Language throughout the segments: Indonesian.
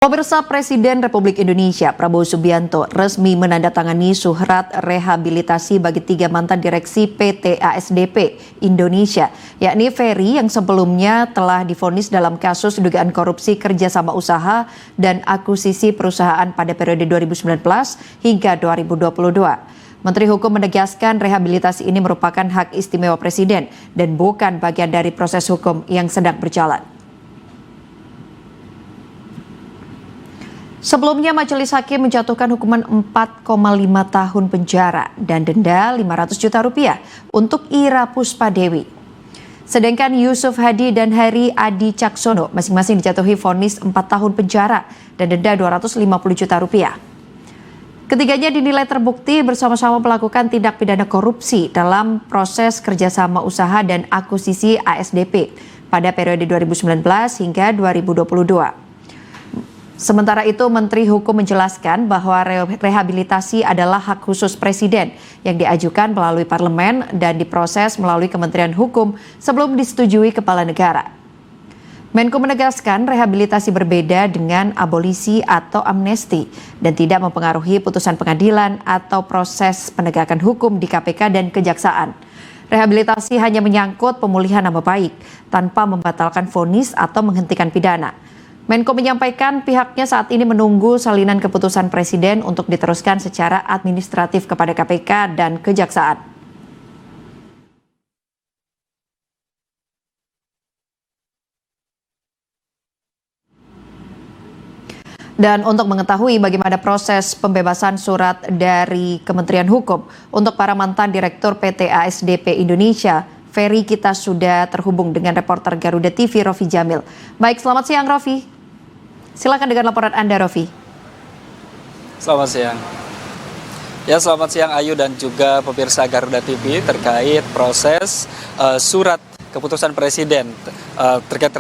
Pemirsa, Presiden Republik Indonesia Prabowo Subianto resmi menandatangani surat rehabilitasi bagi 3 mantan direksi PT ASDP Indonesia, yakni Ferry yang sebelumnya telah divonis dalam kasus dugaan korupsi kerjasama usaha dan akuisisi perusahaan pada periode 2019 hingga 2022. Menteri Hukum menegaskan rehabilitasi ini merupakan hak istimewa Presiden dan bukan bagian dari proses hukum yang sedang berjalan. Sebelumnya, Majelis Hakim menjatuhkan hukuman 4,5 tahun penjara dan denda 500 juta rupiah untuk Ira Puspadewi. Sedangkan Yusuf Hadi dan Heri Adi Caksono masing-masing dijatuhi vonis 4 tahun penjara dan denda 250 juta rupiah. Ketiganya dinilai terbukti bersama-sama melakukan tindak pidana korupsi dalam proses kerjasama usaha dan akuisisi ASDP pada periode 2019 hingga 2022. Sementara itu, Menteri Hukum menjelaskan bahwa rehabilitasi adalah hak khusus Presiden yang diajukan melalui parlemen dan diproses melalui Kementerian Hukum sebelum disetujui Kepala Negara. Menko menegaskan rehabilitasi berbeda dengan abolisi atau amnesti dan tidak mempengaruhi putusan pengadilan atau proses penegakan hukum di KPK dan Kejaksaan. Rehabilitasi hanya menyangkut pemulihan nama baik tanpa membatalkan vonis atau menghentikan pidana. Menko menyampaikan pihaknya saat ini menunggu salinan keputusan Presiden untuk diteruskan secara administratif kepada KPK dan Kejaksaan. Dan untuk mengetahui bagaimana proses pembebasan surat dari Kementerian Hukum untuk para mantan Direktur PT ASDP Indonesia, Ferry, kita sudah terhubung dengan reporter Garuda TV Rofi Jamil. Baik, selamat siang Rofi. Silakan dengan laporan Anda, Rofi. Selamat siang. Ya, selamat siang Ayu dan juga pemirsa Garuda TV terkait proses surat keputusan Presiden terkait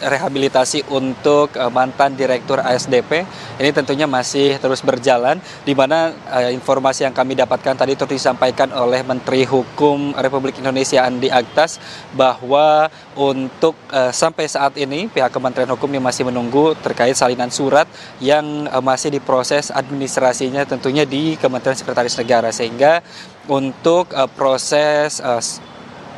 rehabilitasi untuk mantan Direktur ASDP. Ini tentunya masih terus berjalan, di mana informasi yang kami dapatkan tadi terus disampaikan oleh Menteri Hukum Republik Indonesia Andi Aktas bahwa untuk sampai saat ini pihak Kementerian Hukum yang masih menunggu terkait salinan surat yang masih diproses administrasinya tentunya di Kementerian Sekretaris Negara, sehingga untuk proses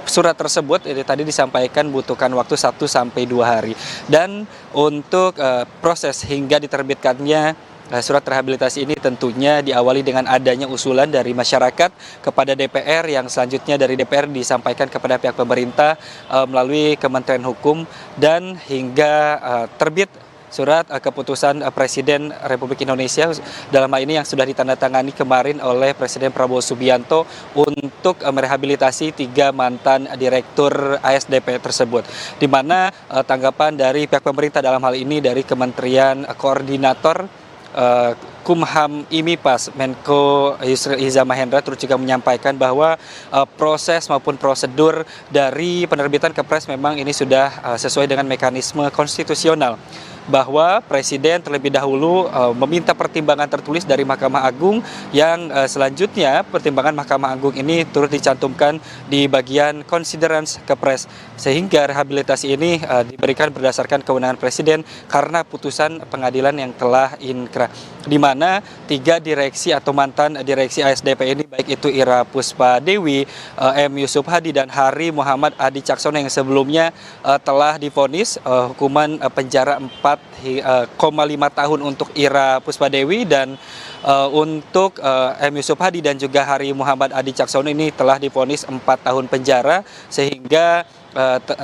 surat tersebut ini tadi disampaikan butuhkan waktu 1 sampai 2 hari. Dan untuk proses hingga diterbitkannya surat rehabilitasi ini tentunya diawali dengan adanya usulan dari masyarakat kepada DPR, yang selanjutnya dari DPR disampaikan kepada pihak pemerintah melalui Kementerian Hukum, dan hingga terbit surat keputusan Presiden Republik Indonesia dalam hal ini yang sudah ditandatangani kemarin oleh Presiden Prabowo Subianto untuk merehabilitasi 3 mantan Direktur ASDP tersebut. Di mana tanggapan dari pihak pemerintah dalam hal ini dari Kementerian Koordinator Kumham IMIPAS, Menko Yusril Iza Mahendra, terus juga menyampaikan bahwa proses maupun prosedur dari penerbitan Kepres memang ini sudah sesuai dengan mekanisme konstitusional, bahwa Presiden terlebih dahulu meminta pertimbangan tertulis dari Mahkamah Agung, yang selanjutnya pertimbangan Mahkamah Agung ini turut dicantumkan di bagian considerance Kepres, sehingga rehabilitasi ini diberikan berdasarkan kewenangan Presiden karena putusan pengadilan yang telah inkrah, di mana 3 direksi atau mantan direksi ASDP ini, baik itu Ira Puspadewi, M. Yusuf Hadi, dan Hari Muhammad Adi Caksono yang sebelumnya telah divonis hukuman penjara 4,5 tahun untuk Ira Puspadewi, dan untuk M. Yusuf Hadi dan juga Hari Muhammad Adi Caksono ini telah divonis 4 tahun penjara, sehingga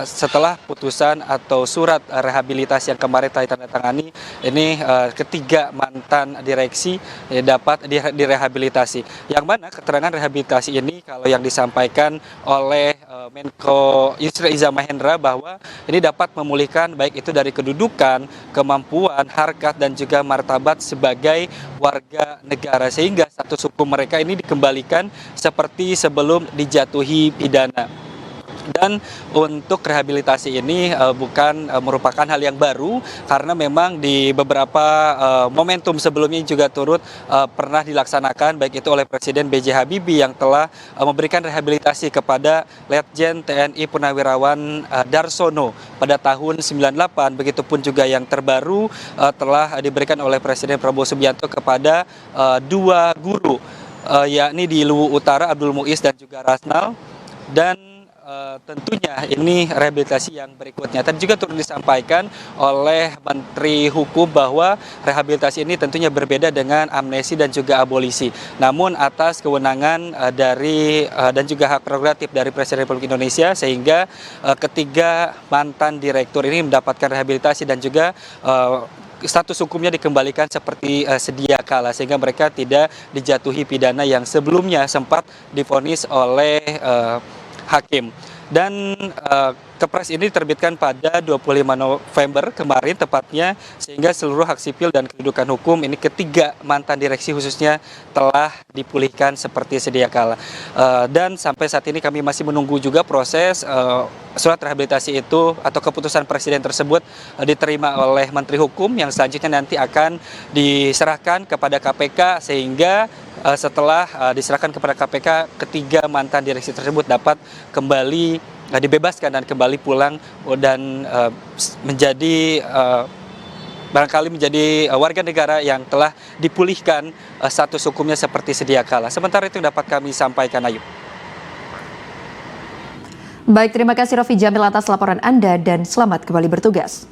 setelah putusan atau surat rehabilitasi yang kemarin telah ditandatangani ini, ketiga mantan direksi dapat direhabilitasi. Yang mana keterangan rehabilitasi ini, kalau yang disampaikan oleh Menko Yusril Iza Mahendra, bahwa ini dapat memulihkan baik itu dari kedudukan, kemampuan, harkat, dan juga martabat sebagai warga negara, sehingga status hukum mereka ini dikembalikan seperti sebelum dijatuhi pidana. Dan untuk rehabilitasi ini bukan merupakan hal yang baru, karena memang di beberapa momentum sebelumnya juga turut pernah dilaksanakan, baik itu oleh Presiden B.J. Habibie yang telah memberikan rehabilitasi kepada Letjen TNI Purnawirawan Darsono pada tahun 98. Begitupun juga yang terbaru telah diberikan oleh Presiden Prabowo Subianto kepada dua guru, yakni di Luwu Utara Abdul Muiz dan juga Rasnal. Dan tentunya ini rehabilitasi yang berikutnya. Tadi juga turut disampaikan oleh Menteri Hukum bahwa rehabilitasi ini tentunya berbeda dengan amnesti dan juga abolisi. Namun atas kewenangan dari dan juga hak prerogatif dari Presiden Republik Indonesia, sehingga ketiga mantan direktur ini mendapatkan rehabilitasi dan juga status hukumnya dikembalikan seperti sedia kala, sehingga mereka tidak dijatuhi pidana yang sebelumnya sempat divonis oleh hakim. Dan Kepres ini diterbitkan pada 25 November kemarin tepatnya, sehingga seluruh hak sipil dan kedudukan hukum ini ketiga mantan direksi khususnya telah dipulihkan seperti sedia kala. Dan sampai saat ini kami masih menunggu juga proses surat rehabilitasi itu atau keputusan Presiden tersebut diterima oleh Menteri Hukum, yang selanjutnya nanti akan diserahkan kepada KPK, sehingga setelah diserahkan kepada KPK, ketiga mantan direksi tersebut dapat kembali dibebaskan dan kembali pulang dan menjadi barangkali menjadi warga negara yang telah dipulihkan status hukumnya seperti sedia kala. Sementara itu yang dapat kami sampaikan, Ayu. Baik, terima kasih Rofi Jamil atas laporan Anda dan selamat kembali bertugas.